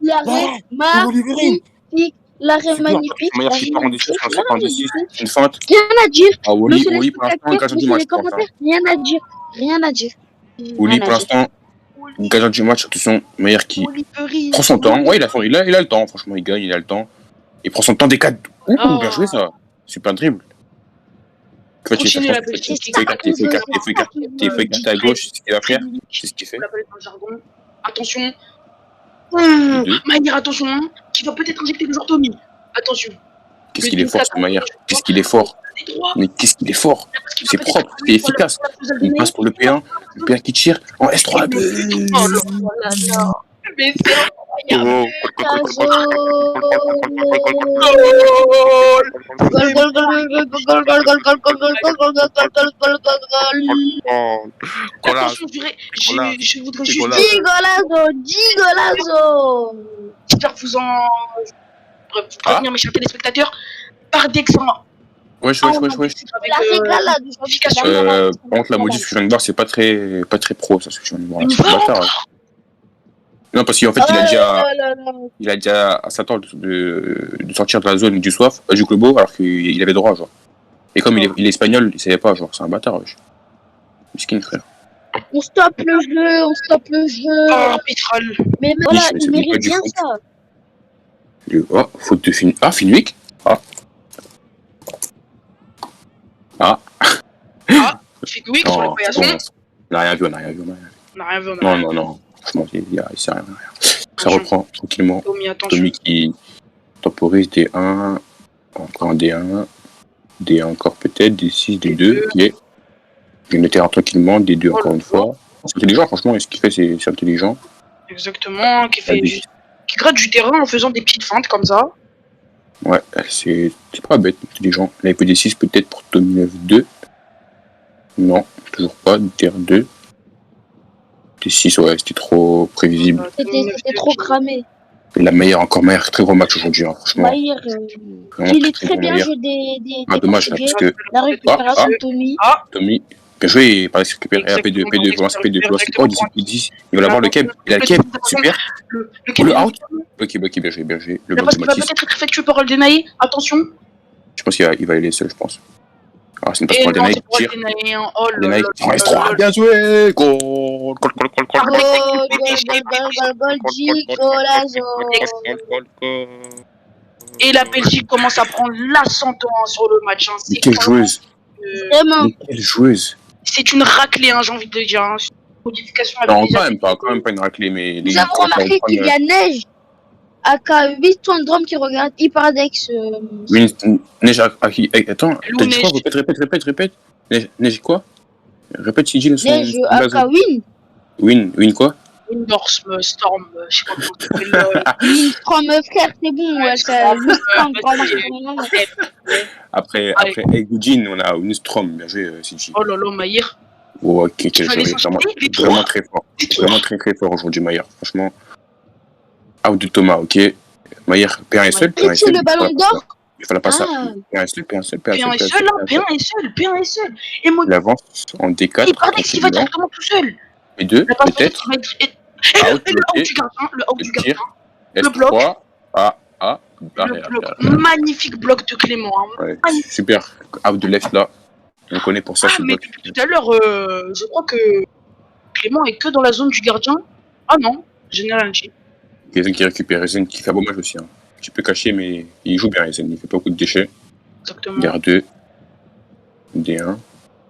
L'arrêt magnifique. L'arrêt magnifique. Meilleur qui part en décision, une feinte. Rien à dire. Ah, Oli, pour l'instant, gardien du match. Rien à dire. Rien à dire. Oli, pour l'instant, gardien du match. Attention, Meilleur qui prend son temps. Ouais, il a le temps. Franchement, il gagne, il a le temps. Il prend son temps des 4. Ouh, bien joué, ça. Super dribble. Il faut écarter à gauche, c'est ce qu'il va faire. C'est ce qu'il fait. Attention. Maïr, attention, hein, qui va peut-être injecter des orthomies. Attention. Qu'est-ce qu'il est fort, ce Maillard. Qu'est-ce qu'il est fort. Mais qu'est-ce qu'il est fort. C'est propre, c'est efficace. Il passe pour le P1. Le P1 qui tire en S3. Mais c'est attention, je voudrais juste Golazo. j'espère que vous prévenir mes chers téléspectateurs par Dexan. Wesh. La régalade. Par contre, la modif que je viens de voir, c'est pas très pro, ça, ce que je viens de voir. C'est bâtard. Non, parce qu'en fait, il a déjà à sa temps de sortir de la zone du soif, du globo, alors qu'il avait droit, genre. Et comme il est espagnol, il savait pas, genre, c'est un bâtard, wesh. Miskin, frère. On stoppe le jeu. Oh, arbitral. Mais voilà, il mérite bien ça. Oh, faute de Finwick. Ah, Finwick. Finwick sur le paillasson. On n'a rien vu. Non. Franchement, il sert à rien. Ça reprend tranquillement. Tommy qui temporise D1. Encore un D1. D1 encore peut-être. D6, D2. Qui est. Il était tranquillement. D2 encore une fois. C'est intelligent, franchement. Ce qu'il fait, c'est intelligent. Exactement. Qui gratte du terrain en faisant des petites feintes comme ça. Ouais, c'est pas bête, intelligent. Là, il peut D6 peut-être pour Tommy 9-2. Non, toujours pas. DR2. T6, ouais, c'était trop prévisible. C'était trop cramé. La meilleure, encore meilleure, très gros match aujourd'hui, hein, franchement. Maïr, il est très bien joué des dommage, là, parce que. La récupération de Tommy. Tommy, bien joué, il paraît récupérer P2, pour lancer P2, oh, 10, il va l'avoir le keb, il a le keb, super. Le out. Ok, bien joué. Le passe qui va peut-être être effectué par Aldenae, attention. Je pense qu'il va aller seul, je pense. Ah, c'est une passe pour Aldenae qui tire. Aldenae qui prend S3, bien joué. Goal. Et la Belgique commence à prendre l'ascendant sur le match. Quelle joueuse. Quelle joueuse. C'est une raclée, j'ai envie de le dire. Modification non, quand même pas une raclée, mais... Vous avez remarqué qu'il y a Neige AK8 Drome qui regarde Hyperdex. Oui, Neige AK... Attends, t'as dit quoi? Répète. Neige quoi? Répète, Siji, le son. Neige AK Win. Win quoi? Windorsm, Storm, je sais pas comment tu l'appelles. Winstrom, frère, c'est bon. Après Egoudjin, on a Winstrom, bien joué, Siji. Oh là là, Maïr. Oh, ok, quel joueur, vraiment très fort. Vraiment très fort aujourd'hui, Maïr. Franchement. Out de Thomas, ok. Maïr, P1 est seul. C'est le ballon d'or. Il fallait pas ça. P1 est seul. Et il avance en D4. Il va directement tout seul. Et 2, peut-être. Le out du gardien. Le bloc. Magnifique bloc de Clément. Ouais, super. Out de left là. On connaît pour ça ce bloc. Tout à l'heure, je crois que Clément est que dans la zone du gardien. Ah non, Général G. Ezen qui récupère, Ezen qui fait un bon match aussi. Hein. Un petit peu caché, mais il joue bien, Ezen. Il fait pas beaucoup de déchets. Exactement. DR2. D1.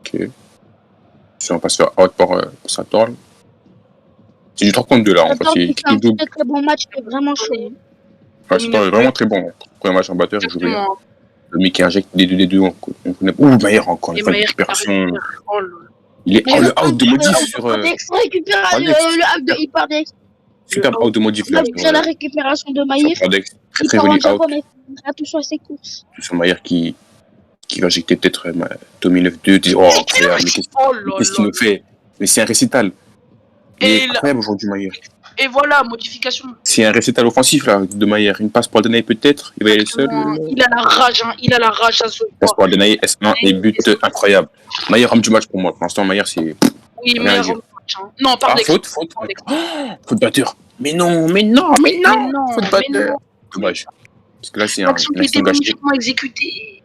Ok. Si on passe faire out par Satorn. C'est du 3 contre 2 là. En fait, J'adore qu'il c'est fait un double. très très bon match, c'est vraiment chaud. Ouais, Satorn est vraiment très bon. Premier match en batteur, il joue bien. Exactement. Le mec qui injecte des deux, on connaît. Ouh, Maillard encore Et une fois, Maillard qui récupération. récupère. Oh là là. Il est. Oh, le out de Modif sur. Dex récupère Pardex. le hack de Hyperdex. Super out de Modif là. Après la récupération de Sur Maïr, Pardex. Très il très part en joli out. Japon, mais attention à ses courses. Sur Maillard qui va injecter peut-être Tommy 9-2. Oh, incroyable. Mais Oh là qu'est-ce qu'il là. nous fait? Mais c'est un récital. Il Et est là- incroyable aujourd'hui, Maillard. Et voilà, modification. C'est un récital offensif là de Maillard. Une passe pour Adenaï peut-être. Il va y aller seul. Il a la rage, hein. Il a la rage, ça se Passe voit. pour Adenaï, S1 et but incroyable. Maillard homme du match pour moi. Pour l'instant, Maillard c'est. Oui, Rien mais à dire. non, Ah, Pardex. faute. Pardex. Faute batteur. Mais non. Mais non, Faute mais batteur. non. Dommage. Parce que là, c'est L'action une qui était action gâchée. magnifiquement exécutée.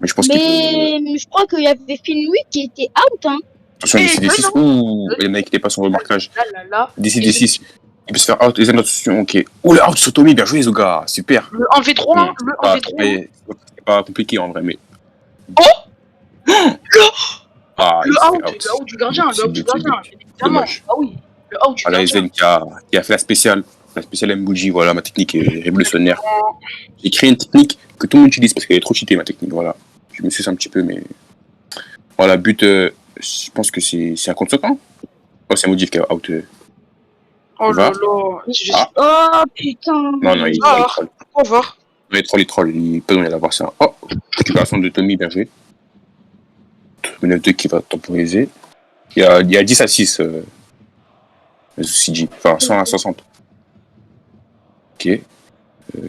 Mais je pense qu'il peut. Mais je crois qu'il y avait Finwick qui était out, hein. Attention, Et DC6. Ouh, il y en a qui n'était pas son remarquage. Là. DC6. Il peut se faire out. Les attention, ok. Oh, le out sur Tommy. Bien joué, Zoga. Super. Le 1v3, le 1v3. C'est pas compliqué en vrai, mais. Oh Ah, il Le se fait out du gardien, le out du gardien. Évidemment. Dommage. Ah oui, le out du Voilà, gardien. Ezen qui a fait la spéciale Mbuji. Voilà, ma technique est révolutionnaire. J'ai créé une technique que tout le monde utilise parce qu'elle est trop cheatée, ma technique. Voilà. Je me suis un petit peu, mais. Voilà, but, je pense que c'est un contre 5 ans. Oh, c'est un modif qui a out. Oh Va. là là. Oh putain. Non, il Ah. troll. Au revoir. Il troll. Il peut donner la voir ça. Oh, récupération de Tommy, bien joué. 9-2 qui va temporiser. Il y a 10 à 6. CG. Enfin, 100 à 60. Ok.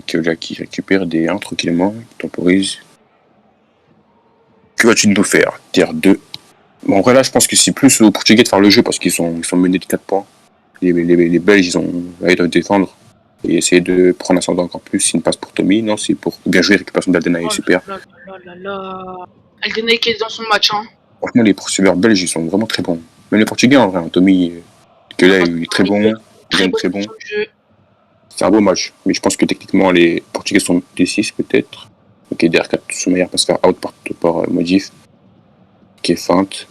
Keolia qui récupère des 1 tranquillement. Temporise. Que vas-tu nous faire? Tier 2. Bon, en vrai, là, je pense que c'est plus aux Portugais de faire le jeu parce qu'ils sont menés de 4 points. Les Belges, ils doivent défendre et essayer de prendre ascendant encore plus. C'est une passe pour Tommy. Non, c'est pour bien jouer. Récupération d'Adenaï, Oh super. là là là là. Aldenay qui est dans son match, hein. Franchement, les poursuiveurs belges, ils sont vraiment très bons. Même les Portugais, en vrai. Hein. Tommy, que là, il est très bon. Très bon. Jeu. C'est un beau match. Mais je pense que techniquement, les Portugais sont D6 peut-être. Ok, DR4, Soumaïa passe faire out par Modif. Ok, feinte.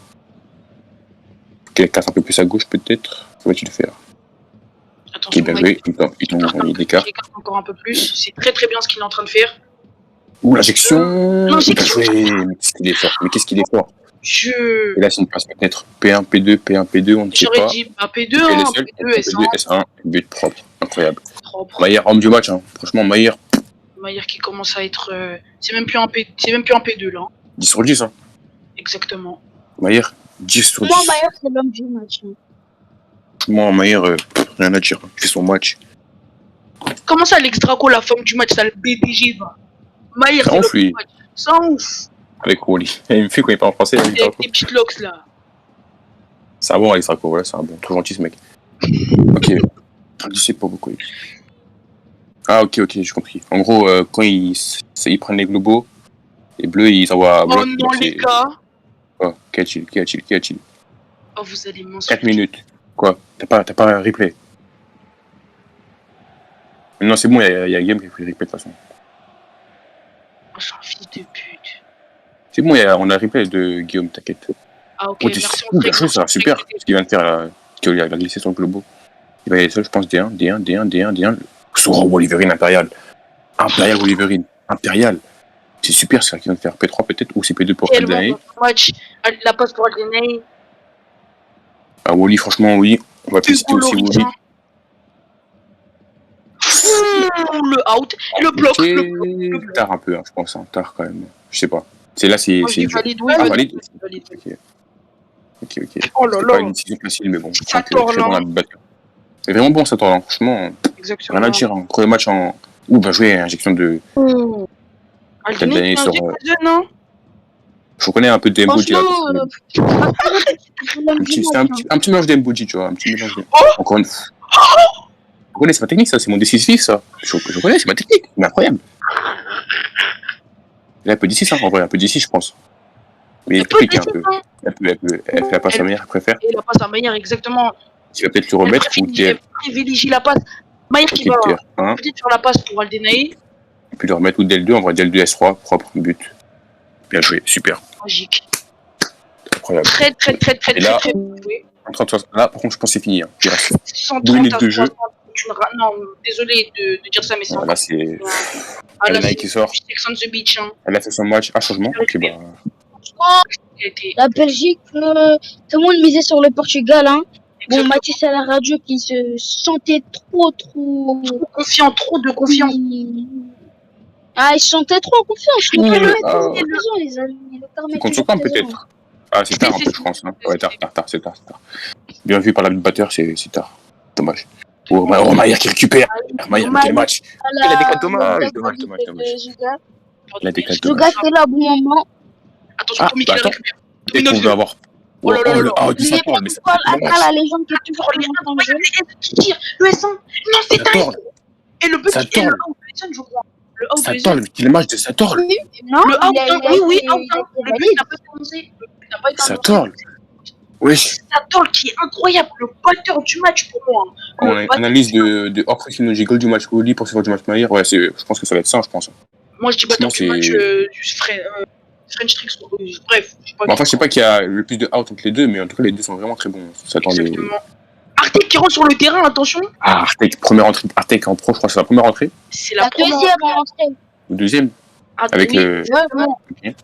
Ok, 4 un peu plus à gauche peut-être. Ça va-tu le faire? Ok, Attention, bien Mike. joué. Il écarte. Il écarte encore un peu plus. C'est très très bien ce qu'il est en train de faire. Ouh, l'injection. L'injection. Bien joué. Mais qu'est-ce qu'il est fort. Et là, c'est une passe peut-être P1, P2, on ne sait J'aurais pas. dit P2, Et hein, les P2, seuls, S1. S1, but propre. Incroyable. Propre. Maillard, homme du match. Hein. Franchement, Maillard, Maillard qui commence à être. C'est même plus un P2 là. 10 sur 10. Hein. Exactement. Maillard, 10 sur 10. Moi, Maillard, c'est l'homme du match. Hein. Moi, Maillard, rien à dire. Il fait son match. Comment ça, Alex Draco, la femme du match, ça le BDG va. Maillard, Ça c'est ouf, l'homme lui. du match. Ça ouf. Avec Wally. Il me fait quand il parle en français. Avec Avec Draco. des petites locks là. C'est un bon Alex Draco, voilà, c'est un bon. Trop gentil ce mec. Ok. Je sais pas beaucoup. Ah, ok, j'ai compris. En gros, quand ils prennent les globaux, les bleus, ils envoient à Oh bloc. non, donc les c'est- gars. Oh, qui a-t-il Oh, vous allez m'insulter. 4 minutes. Quoi? T'as pas un replay? Non, c'est bon, il y a Game qui a fait le replay de toute façon. Oh, je suis un fils de pute. C'est bon, on a le replay de Guillaume, t'inquiète. Ah, ok, Oh, merci. bien joué, ça, super. Ce qu'il vient de faire là, qu'il a glissé son globo. Il va y aller seul, je pense, D1. Oh, Wolverine Impérial. Impérial Wolverine. Impérial. C'est super ça qu'il vient de faire. P3 peut-être, ou c'est P2 pour Tellement Aldenay. bon match. La passe pour Aldenay. Ah, Wally, franchement, oui. On va féliciter Hugo aussi Wally. Lloris. Le out. Et le bloc. Le bloc. Tard un peu, hein, je pense. Hein, tard quand même. Je sais pas. C'est là, c'est Moi, je dur. valide, oui, Ah, valide. valide. Valide. Ok. Oh là C'est pas là. une décision facile, mais bon. Je Ça crois que très tourne, bon hein. à battre. C'est vraiment bon, ça tourne. Franchement, Exactement. rien à dire. Hein. Premier match en. Ouh, bien joué, injection de. Oh. Aldenay, Aldenay c'est un sur, jeune, non? Je reconnais un peu de Mbuji là. Franchement, c'est l'homme du C'est match. un petit mélange d'Mbuji, tu vois. Un petit mélange de. Oh Encore une fois. Je reconnais, c'est ma technique, ça. C'est mon D6 ça. Je reconnais, c'est ma technique. Mais incroyable. Il a un peu D6, hein, en vrai. Un peu D6, je pense. Mais il Elle peut piquer un laisser peu. ça. Elle fait la passe à Maillard, elle préfère. Et la passe à Maillard, exactement. Tu vas peut-être le remettre ou Elle privilégie la passe. Maillard qui va hein, peut-être faire la passe pour Aldenaï. et puis le remettre ou dès le 2, on va dès le 2 S3, propre, but. Bien joué, super. Magique. Incroyable. Très Et là, très joué. Là, par contre, je pense que c'est fini. Hein. Il reste 130 2 minutes à de jeu. 60. Non, désolé de dire ça, mais c'est Là, c'est Ah, là, Aldenaï qui sort. Sex on the beach. Hein. Elle a fait son match. Ah, changement. Ok, bah. La Belgique, tout le monde misait sur le Portugal. Hein. Bon, Mathis à la radio qui se sentait trop. Trop confiant, trop de confiance. Ah, il se sentait trop en confiance. Le Carmet, ah, il a raison, les amis. Le Carmet, C'est contre il son a camp, raison. peut-être. Ah, c'est tard un peu, je pense. Hein. Ouais, tard. C'est tard. Bien vu par la batteur, c'est tard. Dommage. Oh, Maillard qui récupère. Maillard, quel match. Il a des cas dommage. Il a des cas Le dommage. gars qui est là au bon moment. Attention, Tommy qui la récupère. Peut-être qu'on veut avoir. Oh là là là là. Ah, Il est pas mais ça pourquoi la légende qui est toujours dans le jeu. Qui tire. Le S1. Non, c'est dingue. Et le petit et le out de Lesson, je crois. Le out de Lesson. Satorl, quel match de Satorl. Non, Le out, oui, out. il Le but n'a pas été annoncé. Satorl. Wesh. Satorl qui est incroyable. Le batteur du match pour moi. On a une analyse de Orpheus qui goal du match Oli pour ce du match Maillard. Ouais, je pense que ça va être ça, je pense. Moi, je dis batteur du match du French Tricks. Bref. Enfin, je sais pas qu'il y a le plus de out entre les deux, mais en tout cas, les deux sont vraiment très bons. Exactement. Artek qui rentre sur le terrain, attention. Ah, Artek, première entrée. Artek en pro, je crois que c'est la première entrée. C'est la deuxième entrée. Ou deuxième. Avec le.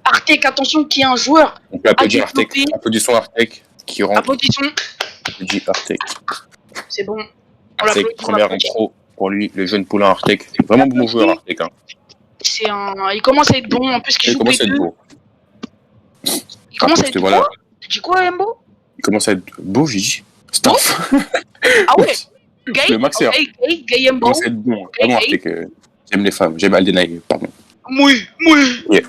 Artek, attention, qui est un joueur. On peut applaudir Artek. Applaudissons Artek qui rentre. Applaudissons. Applaudis Artek. C'est bon. Artek, première en pro pour lui, le jeune poulain Artek. Vraiment bon joueur, Artek. Hein. Il commence à être bon. En plus, qu'il joue B2. Il commence à être beau. Tu dis quoi, Embo? Il commence à être beau, Gigi. Staff. Ah ouais. Gay. Le max Gay Embo. Il commence à être bon. Vraiment, Artek. J'aime les femmes. J'aime Aldenaï, pardon. Oui. Yeah.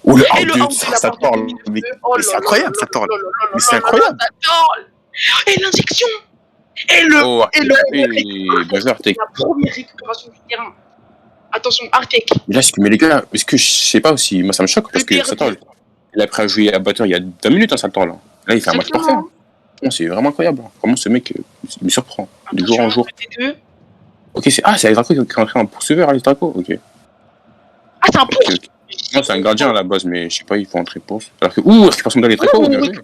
Oh, le out ça torle. Mais c'est incroyable, ça torle. Mais c'est incroyable. Et l'injection. Et bien joué, Artek. La première récupération du terrain. Attention, Artek. Mais les gars, est-ce que je sais pas aussi, moi ça me choque parce que Satorl, il a pris à jouer à batteur il y a 20 minutes, hein, Satorl. Là, il fait un match parfait. Hein. C'est vraiment incroyable. Vraiment, ce mec il me surprend. De jour en jour. Ok, c'est Alestraco qui est entré en poursuiveur, Alestraco. Ok. Ah, c'est un pour. Non, c'est un gardien à la base, mais je sais pas, il faut entrer pour. Alors que, récupération d'Alestraco, bien joué.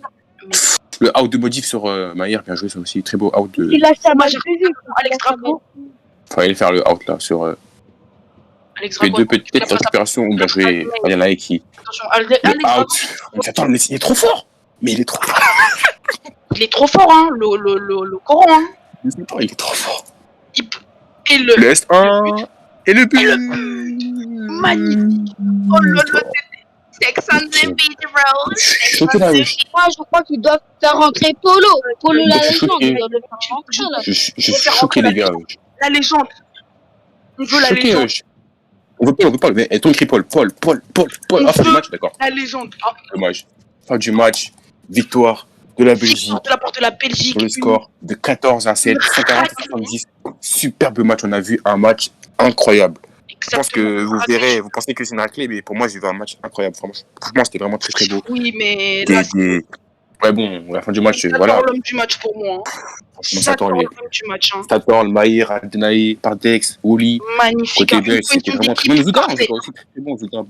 Le out de Modif sur Maillard, bien joué, ça aussi. Très beau out de. Il a sa match plus vite. Alestraco. Fallait faire le out là sur. Les deux petites récupérations où bien joué. Il y en a qui. Attention, le out. Attends, mais il est trop fort. Mais il est trop fort. Il est trop fort, hein, le Coran. Hein. Il est trop fort. Et le S1 et le but. Magnifique. Oh là là, Sex on the beach, bro. Choqué là, wesh. Moi, je crois qu'ils doivent faire rentrer Polo. Polo la légende, ils doivent le faire rentrer là. Je suis choqué, les gars. La légende. On veut la légende. On veut pas, mais ton écrit Paul. Ah, fin du match, d'accord. La légende. Dommage. Fin du match, victoire de la Belgique. De la part de la Belgique. Sur le score de 14-7, 140-70. Superbe match, on a vu un match incroyable. Je pense que vous verrez, vous pensez que c'est une raclée, mais pour moi, j'ai vu un match incroyable. Franchement, c'était vraiment très beau. Oui, mais là, ouais, bon, la fin du match, voilà. C'est l'homme du match pour moi. Franchement, Satorl, l'homme du match. Satorl, Maillard, Aldenaï, Pardex, Oli. Magnifique. Côté belge, c'était vraiment très bon. Zouga, très bon. Zouga,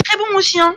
très bon aussi, hein.